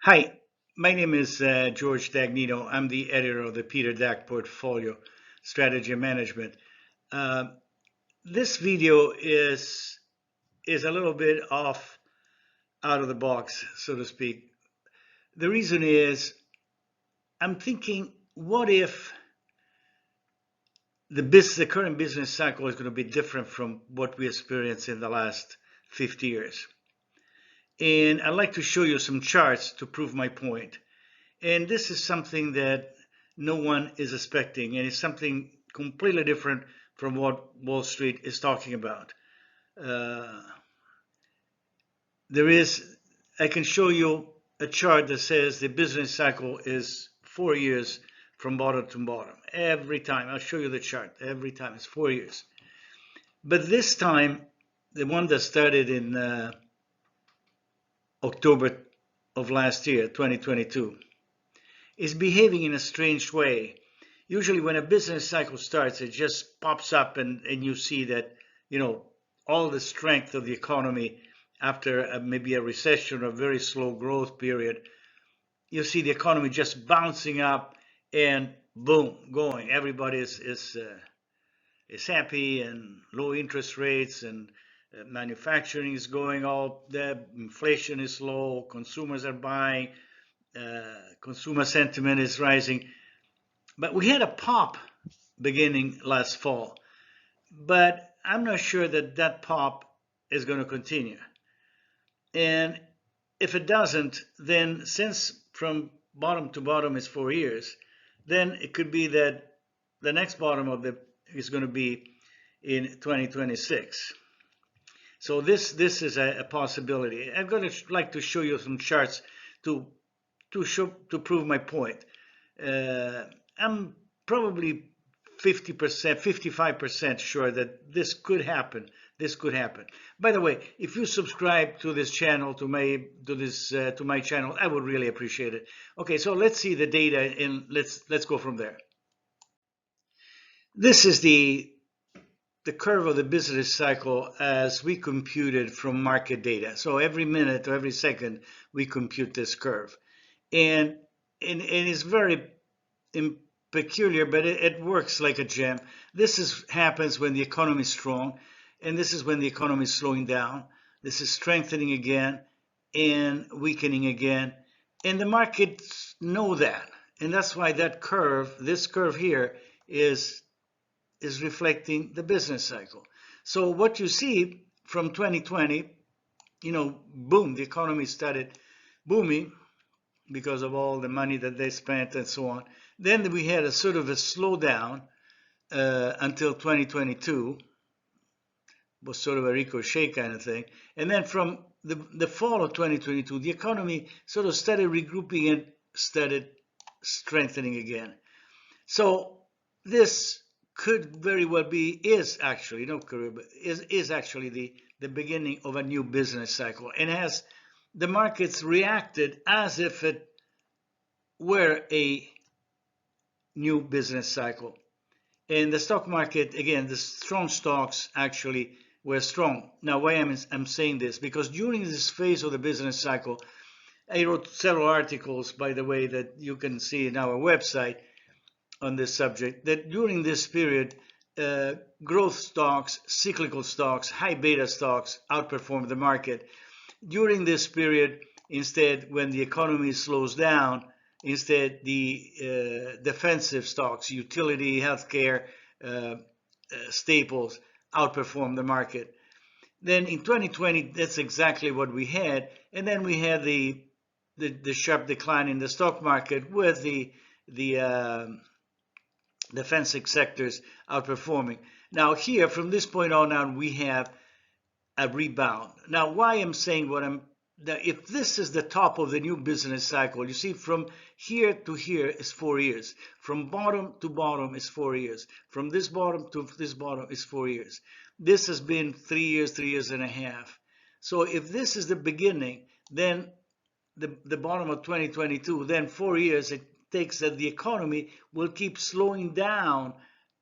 Hi, my name is George Dagnino. I'm the editor of the Peter Dack Portfolio Strategy and Management. Uh, this video is a little bit off out of the box, so to speak. The reason is I'm thinking, what if the current business cycle is going to be different from what we experienced in the last 50 years? And I'd like to show you some charts to prove my point. And this is something that no one is expecting, and it's something completely different from what Wall Street is talking about. Uh, there is, I can show you a chart that says the business cycle is 4 years from bottom to bottom. Every time, I'll show you the chart. Every time it's 4 years. But this time, the one that started in October of last year, 2022, is behaving in a strange way. Usually when a business cycle starts, it just pops up and you see that, all the strength of the economy after maybe a recession or a very slow growth period, you see the economy just bouncing up and boom, going. Everybody is happy, and low interest rates, and manufacturing is going up, the inflation is low, consumers are buying, consumer sentiment is rising. But we had a pop beginning last fall, but I'm not sure that that pop is going to continue. And if it doesn't, then since from bottom to bottom is 4 years, then it could be that the next bottom of the is going to be in 2026. So this is a possibility. I'm going to like to show you some charts to to prove my point. I'm probably 50%, 55% sure that this could happen. This could happen. By the way, if you subscribe to this channel, to my channel, I would really appreciate it. Okay, so let's see the data and let's go from there. This is the curve of the business cycle as we computed from market data. So every minute or every second we compute this curve, and it's very peculiar, but it works like a gem. Happens when the economy is strong, and this is when the economy is slowing down. This is strengthening again and weakening again, and the markets know that, and that's why this curve here, is reflecting the business cycle. So what you see from 2020, boom, the economy started booming because of all the money that they spent and so on. Then we had a sort of a slowdown until 2022, was sort of a ricochet kind of thing. And then from the fall of 2022, the economy sort of started regrouping and started strengthening again. So this could very well be, is actually, is actually the beginning of a new business cycle, and has the markets reacted as if it were a new business cycle. In the stock market, again, the strong stocks actually were strong. Now, why I'm saying this? Because during this phase of the business cycle, I wrote several articles, by the way, that you can see in our website on this subject, that during this period, growth stocks, cyclical stocks, high beta stocks outperformed the market. During this period, instead, when the economy slows down, instead the defensive stocks, utility, healthcare, staples, outperform the market. Then in 2020, that's exactly what we had, and then we had the sharp decline in the stock market with the defensive sectors outperforming. Now here, from this point on, we have a rebound. Now, why I'm saying if this is the top of the new business cycle, you see from here to here is 4 years. From bottom to bottom is 4 years. From this bottom to this bottom is 4 years. This has been 3 years, 3 years and a half. So if this is the beginning, then the bottom of 2022, then 4 years it takes that the economy will keep slowing down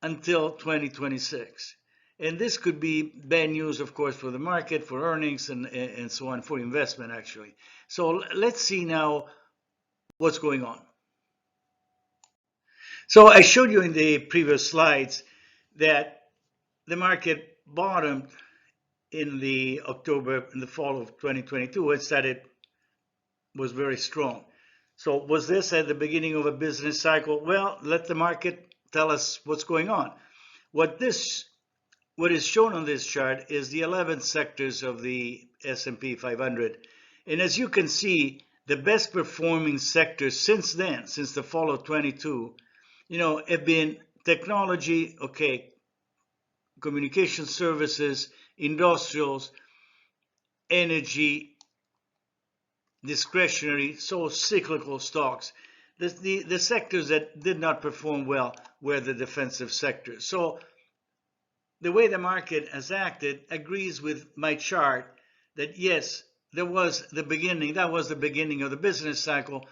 until 2026. And this could be bad news, of course, for the market, for earnings, and so on, for investment, actually. So let's see now what's going on. So I showed you in the previous slides that the market bottomed in the fall of 2022 and started was very strong. So was this at the beginning of a business cycle? Well, let the market tell us what's going on. What is shown on this chart is the 11 sectors of the S&P 500. And as you can see, the best performing sectors since then, since the fall of 22, have been technology, okay, communication services, industrials, energy, discretionary, so cyclical stocks. The sectors that did not perform well were the defensive sectors. So the way the market has acted agrees with my chart that yes, that was the beginning of the business cycle.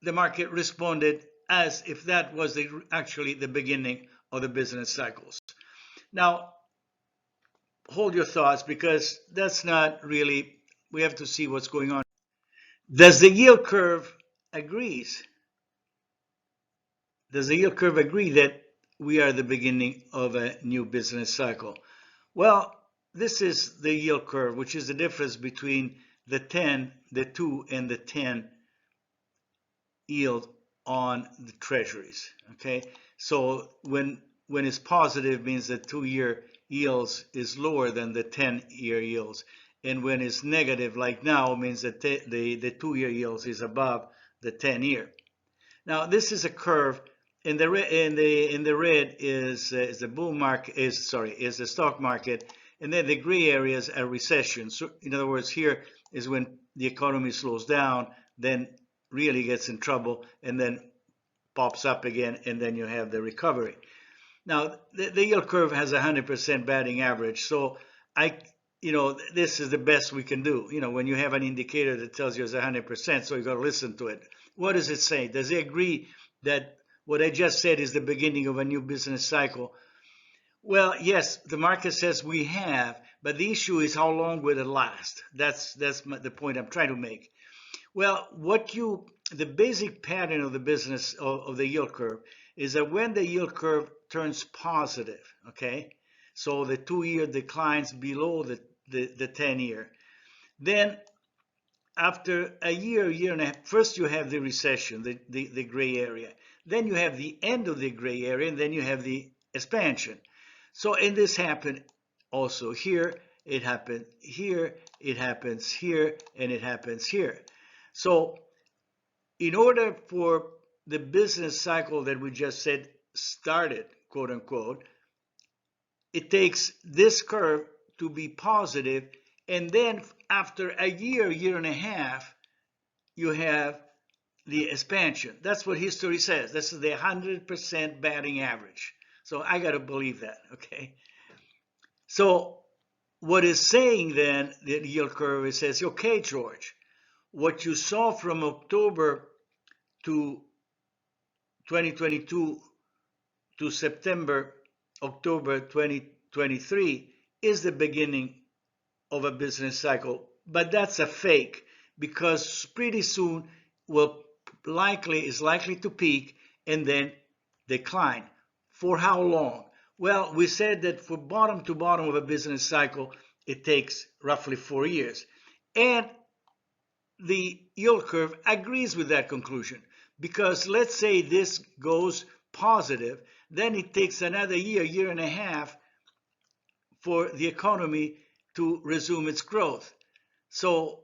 The market responded as if that was actually the beginning of the business cycles. Now, hold your thoughts because that's not really, we have to see what's going on. Does the yield curve agrees? Does the yield curve agree that we are the beginning of a new business cycle? Well, this is the yield curve, which is the difference between the 10, the 2, and the 10 yield on the treasuries. Okay, so when it's positive means the 2-year yields is lower than the 10-year yields, and when it's negative like now means that the 2-year yields is above the 10-year. Now this is a curve. In the red is the bull market is the stock market, and then the gray areas are recession. So in other words, here is when the economy slows down, then really gets in trouble, and then pops up again, and then you have the recovery. Now the yield curve has 100% batting average, so this is the best we can do. When you have an indicator that tells you it's 100%, so you got to listen to it. What does it say? Does it agree that what I just said is the beginning of a new business cycle? Well, yes, the market says we have, but the issue is how long will it last? That's the point I'm trying to make. Well, the basic pattern of the business of the yield curve is that when the yield curve turns positive, okay, so the 2-year declines below the 10-year, then after a year and a half, first you have the recession, the gray area. Then you have the end of the gray area, and then you have the expansion. So, and this happened also here, it happened here, it happens here, and it happens here. So, in order for the business cycle that we just said started, quote unquote, it takes this curve to be positive, and then after a year and a half, you have the expansion. That's what history says. This is the 100% batting average. So I got to believe that, okay? So what is saying then, the yield curve, it says, okay, George, what you saw from October to 2022 to October 2023 is the beginning of a business cycle, but that's a fake because pretty soon is likely to peak and then decline. For how long? Well, we said that for bottom to bottom of a business cycle, it takes roughly 4 years. And the yield curve agrees with that conclusion because let's say this goes positive, then it takes another year and a half for the economy to resume its growth. So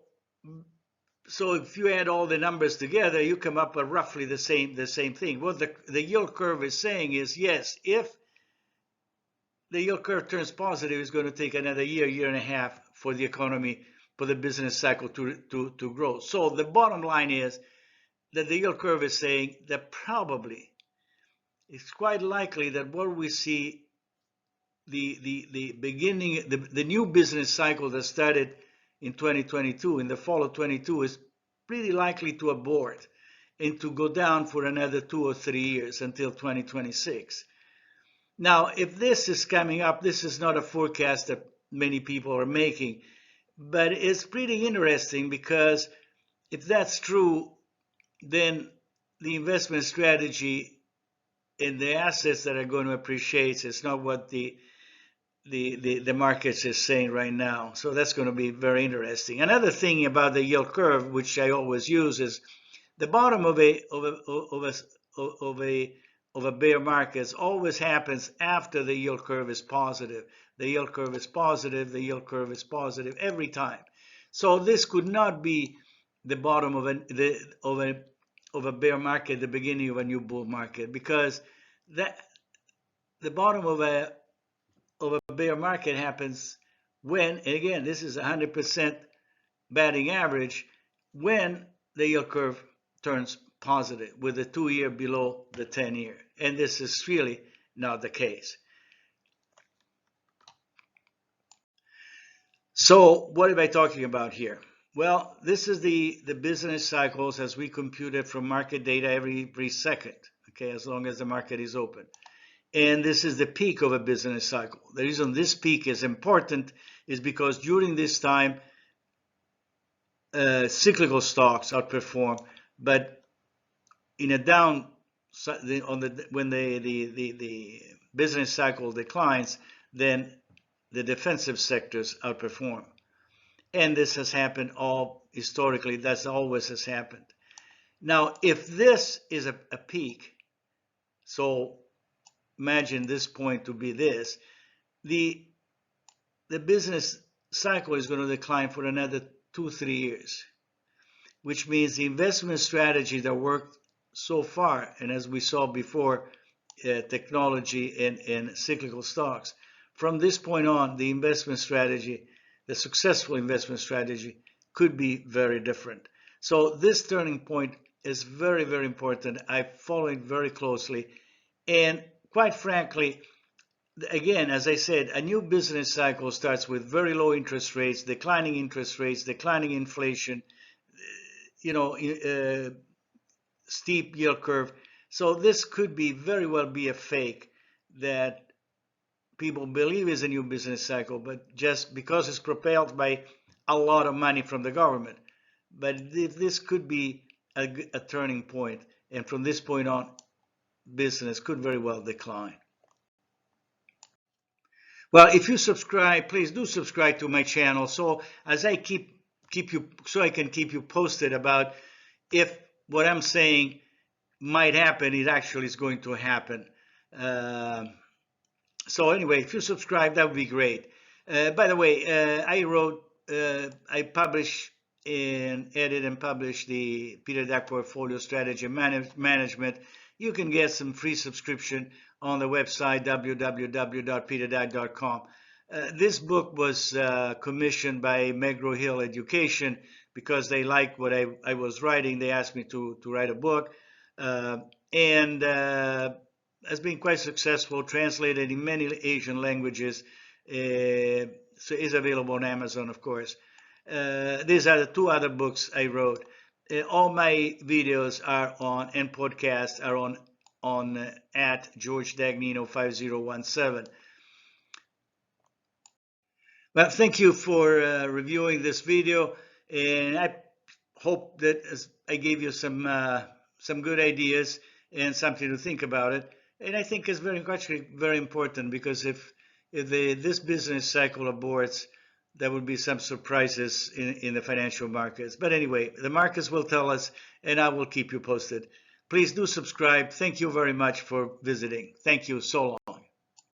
if you add all the numbers together, you come up with roughly the same thing. What the yield curve is saying is, yes, if the yield curve turns positive, it's going to take another year and a half for the economy, for the business cycle to grow. So the bottom line is that the yield curve is saying that probably it's quite likely that what we see the beginning, the new business cycle that started in 2022, in the fall of 22, is pretty likely to abort and to go down for another 2 or 3 years until 2026. Now, if this is coming up, this is not a forecast that many people are making, but it's pretty interesting because if that's true, then the investment strategy and the assets that are going to appreciate is not what the markets is saying right now. So that's going to be very interesting. Another thing about the yield curve, which I always use, is the bottom of a bear market always happens after the yield curve is positive. The yield curve is positive. The yield curve is positive every time. So this could not be the bottom of a bear market, the beginning of a new bull market, because the bottom of a bear market happens when, and again, this is 100% batting average, when the yield curve turns positive with the 2-year below the 10-year. And this is really not the case. So what am I talking about here? Well, this is the business cycles as we compute it from market data every second, okay, as long as the market is open. And this is the peak of a business cycle. The reason this peak is important is because during this time, cyclical stocks outperform, but in a down, when the business cycle declines, then the defensive sectors outperform. And this has happened all historically. That's always has happened. Now, if this is a peak, so imagine this point to be this, the business cycle is going to decline for another 2-3 years, which means the investment strategy that worked so far, and as we saw before, technology and cyclical stocks, from this point on, the investment strategy, the successful investment strategy, could be very different. So this turning point is very, very important. I follow it very closely. And quite frankly, again, as I said, a new business cycle starts with very low interest rates, declining inflation, steep yield curve. So this could be very well be a fake that people believe is a new business cycle, but just because it's propelled by a lot of money from the government. But this could be a turning point, and from this point on, business could very well decline. Well, if you subscribe, please do subscribe to my channel, so as I I can keep you posted about if what I'm saying might happen, it actually is going to happen. So anyway, if you subscribe, that would be great. By the way, I publish and edit and publish the Peter Dack Portfolio Strategy Management. You can get some free subscription on the website www.peterdack.com. This book was commissioned by McGraw-Hill Education because they liked what I was writing. They asked me to write a book, and has been quite successful, translated in many Asian languages, so is available on Amazon, of course. These are the 2 other books I wrote. All my videos are on, and podcasts are on at George Dagnino 5017. Well, thank you for reviewing this video, and I hope that I gave you some good ideas and something to think about it. And I think it's actually very important, because if this business cycle aborts, there will be some surprises in the financial markets. But anyway, the markets will tell us, and I will keep you posted. Please do subscribe. Thank you very much for visiting. Thank you so long.